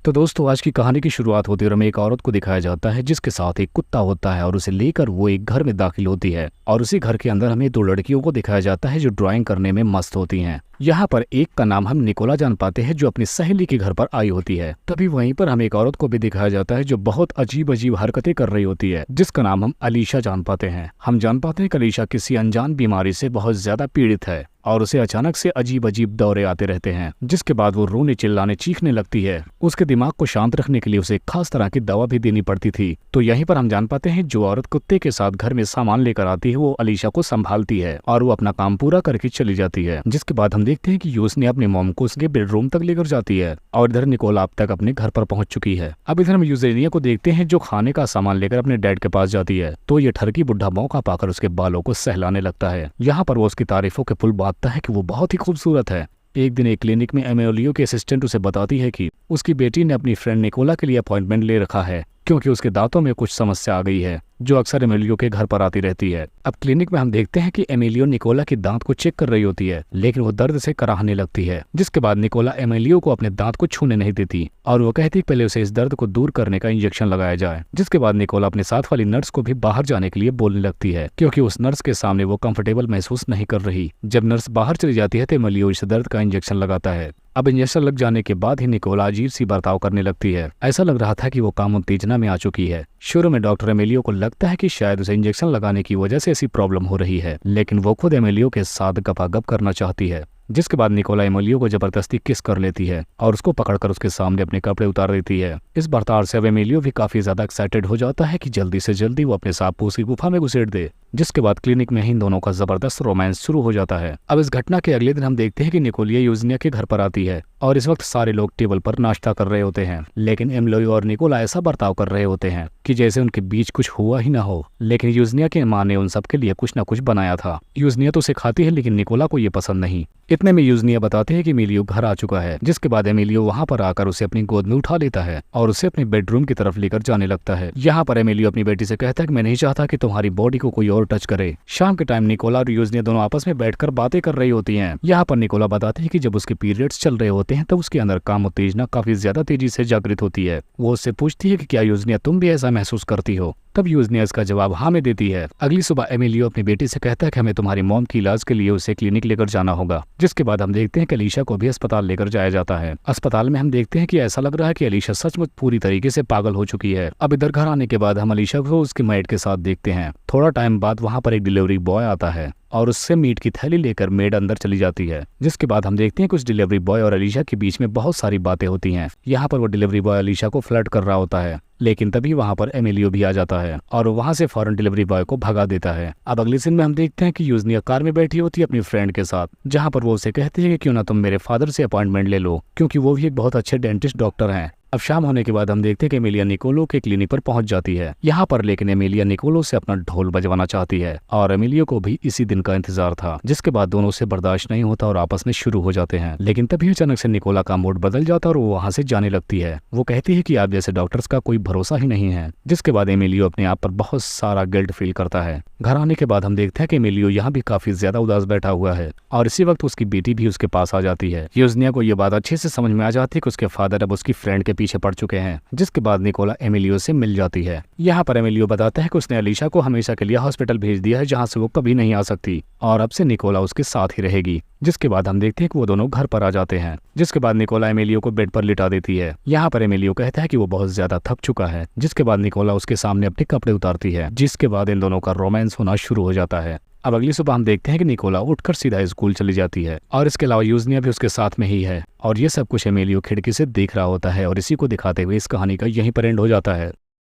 तो दोस्तों आज की कहानी की शुरुआत होती है और हमें एक औरत को दिखाया जाता है जिसके साथ एक कुत्ता होता है और उसे लेकर वो एक घर में दाखिल होती है और उसी घर के अंदर हमें दो लड़कियों को दिखाया जाता है जो ड्राइंग करने में मस्त होती हैं। यहाँ पर एक का नाम हम निकोला जान पाते हैं जो अपनी सहेली के घर पर आई होती है। तभी वहीं पर हमें एक औरत को भी दिखाया जाता है जो बहुत अजीब अजीब हरकतें कर रही होती है जिसका नाम हम अलीशा जान पाते हैं। हम जान पाते हैं कि अलीशा किसी अनजान बीमारी से बहुत ज्यादा पीड़ित है और उसे अचानक से अजीब अजीब दौरे आते रहते हैं जिसके बाद वो रोने चिल्लाने चीखने लगती है। उसके दिमाग को शांत रखने के लिए उसे एक खास तरह की दवा भी देनी पड़ती थी। तो यहीं पर हम जान पाते हैं जो औरत कुत्ते के साथ घर में सामान लेकर आती है वो अलीशा को संभालती है और वो अपना काम पूरा करके चली जाती है। जिसके बाद हम देखते हैं कि यूसनी अपने मॉम को उसके बेडरूम तक लेकर जाती है और इधर निकोला अब तक अपने घर पर पहुंच चुकी है। अब इधर हम यूजेनिया को देखते हैं जो खाने का सामान लेकर अपने डैड के पास जाती है तो ये ठरकी बुढ़ा मौका पाकर उसके बालों को सहलाने लगता है। यहाँ पर वो उसकी तारीफों के पुल बांधता है कि वो बहुत ही खूबसूरत है। एक दिन एक क्लिनिक में एमिलियो के असिस्टेंट उसे बताती है कि उसकी बेटी ने अपनी फ्रेंड निकोला के लिए अपॉइंटमेंट ले रखा है क्योंकि उसके दांतों में कुछ समस्या आ गई है जो अक्सर एमिलियो के घर पर आती रहती है। अब क्लिनिक में हम देखते हैं कि एमिलियो निकोला के दांत को चेक कर रही होती है लेकिन वो दर्द से कराहने लगती है। जिसके बाद निकोला एमिलियो को अपने दांत को छूने नहीं देती और वो कहती पहले उसे इस दर्द को दूर करने का इंजेक्शन लगाया जाए। जिसके बाद निकोला अपने साथ वाली नर्स को भी बाहर जाने के लिए बोलने लगती है क्योंकि उस नर्स के सामने वो कंफर्टेबल महसूस नहीं कर रही। जब नर्स बाहर चली जाती है तो एमिलियो इस दर्द का इंजेक्शन लगाता है। अब इंजेक्शन लग जाने के बाद ही निकोला अजीब सी बर्ताव करने लगती है। ऐसा लग रहा था कि वो काम उत्तेजना में आ चुकी है। शुरू में डॉक्टर एमिलियो को लगता है कि शायद उसे इंजेक्शन लगाने की वजह से ऐसी प्रॉब्लम हो रही है लेकिन वो खुद एमिलियो के साथ गपागप करना चाहती है। जिसके बाद निकोला एमिलियो को जबरदस्ती किस कर लेती है और उसको पकड़कर उसके सामने अपने कपड़े उतार देती है। इस बर्ताव से अब एमिलियो भी काफी ज्यादा एक्साइटेड हो जाता है कि जल्दी से जल्दी वो अपने सांप उसी गुफा में घुसेड़ दे। जिसके बाद क्लिनिक में ही इन दोनों का जबरदस्त रोमांस शुरू हो जाता है। अब इस घटना के अगले दिन हम देखते हैं कि निकोलिया यूजनिया के घर पर आती है और इस वक्त सारे लोग टेबल पर नाश्ता कर रहे होते हैं लेकिन एमिलियो और निकोला ऐसा बर्ताव कर रहे होते हैं कि जैसे उनके बीच कुछ हुआ ही ना हो। लेकिन यूजनिया के माँ ने उन सबके लिए कुछ न कुछ बनाया था। यूजनिया तो उसे खाती है लेकिन निकोला को ये पसंद नहीं। इतने में यूजनिया बताते हैं कि एमिलियो घर आ चुका है। जिसके बाद एमिलियो वहां पर आकर उसे अपनी गोद में उठा लेता है और उसे अपने बेडरूम की तरफ लेकर जाने लगता है। यहाँ पर एमिलियो अपनी बेटी से कहता है कि मैं नहीं चाहता कि तुम्हारी बॉडी को कोई और टच करे। शाम के टाइम निकोला और यूजनिया दोनों आपस में बैठकर बातें कर रही होती हैं। यहाँ पर निकोला बताते हैं कि जब उसके पीरियड्स चल रहे होते हैं तब उसके अंदर काम उत्तेजना काफी ज्यादा तेजी से जागृत होती है। वो उससे पूछती है कि क्या यूजनिया तुम भी ऐसा महसूस करती हो। तब यूजनिया इसका जवाब हाँ में देती है। अगली सुबह एमिलियो अपनी बेटी से कहता है कि हमें तुम्हारी मॉम की इलाज के लिए उसे क्लिनिक लेकर जाना होगा। जिसके बाद हम देखते हैं कि अलीशा को भी अस्पताल लेकर जाया जाता है। अस्पताल में हम देखते हैं कि ऐसा लग रहा है कि अलीशा सचमुच पूरी तरीके से पागल हो चुकी है। अब इधर घर आने के बाद हम अलीशा को उसके मेड के साथ देखते हैं। थोड़ा टाइम बाद वहाँ पर एक डिलीवरी बॉय आता है और उससे मीट की थैली लेकर मेड अंदर चली जाती है। जिसके बाद हम देखते हैं कुछ डिलीवरी बॉय और अलीशा के बीच में बहुत सारी बातें होती हैं। यहाँ पर वो डिलीवरी बॉय अलीशा को फ्लर्ट कर रहा होता है लेकिन तभी वहाँ पर एमिलियो भी आ जाता है और वहाँ से फौरन डिलीवरी बॉय को भगा देता है। अब अगले सीन में हम देखते हैं कि यूजनिया कार में बैठी होती है अपनी फ्रेंड के साथ जहाँ पर वो उसे कहती है कि क्यों ना तुम मेरे फादर से अपॉइंटमेंट ले लो क्योंकि वो भी एक बहुत अच्छे डेंटिस्ट डॉक्टर हैं। अब शाम होने के बाद हम देखते हैं कि एमिलिया निकोलो के क्लिनिक पर पहुंच जाती है। यहाँ पर लेकिन एमिलिया निकोलो से अपना ढोल बजवाना चाहती है और एमिलियो को भी इसी दिन का इंतजार था। जिसके बाद दोनों से बर्दाश्त नहीं होता और आपस में शुरू हो जाते हैं। लेकिन तभी अचानक से निकोला का मूड बदल जाता और वो वहाँ से जाने लगती है। वो कहती है कि आप जैसे डॉक्टर्स का कोई भरोसा ही नहीं है। जिसके बाद एमिलियो अपने आप पर बहुत सारा गिल्ट फील करता है। घर आने के बाद हम देखते हैं कि एमिलियो यहाँ भी काफी ज्यादा उदास बैठा हुआ है और इसी वक्त उसकी बेटी भी उसके पास आ जाती है। यूजनिया को ये बात अच्छे से समझ में आ जाती है कि उसके फादर अब उसकी फ्रेंड के पीछे पड़ चुके हैं। जिसके बाद निकोला एमिलियो से मिल जाती है। यहाँ पर एमिलियो बताता है कि उसने अलीशा को हमेशा के लिए हॉस्पिटल भेज दिया है जहाँ से वो कभी नहीं आ सकती और अब से निकोला उसके साथ ही रहेगी। जिसके बाद हम देखते हैं कि वो दोनों घर पर आ जाते हैं। जिसके बाद निकोला एमिलियो को बेड पर लिटा देती है। यहाँ पर एमिलियो कहता है कि वो बहुत ज्यादा थक चुका है। जिसके बाद निकोला उसके सामने अपने कपड़े उतारती है। जिसके बाद इन दोनों का रोमांस होना शुरू हो जाता है। अब अगली सुबह हम देखते हैं कि निकोला उठकर सीधा स्कूल चली जाती है और इसके अलावा यूजनिया भी उसके साथ में ही है और ये सब कुछ एमिलियो खिड़की से देख रहा होता है और इसी को दिखाते हुए इस कहानी का यहीं पर एंड हो जाता है।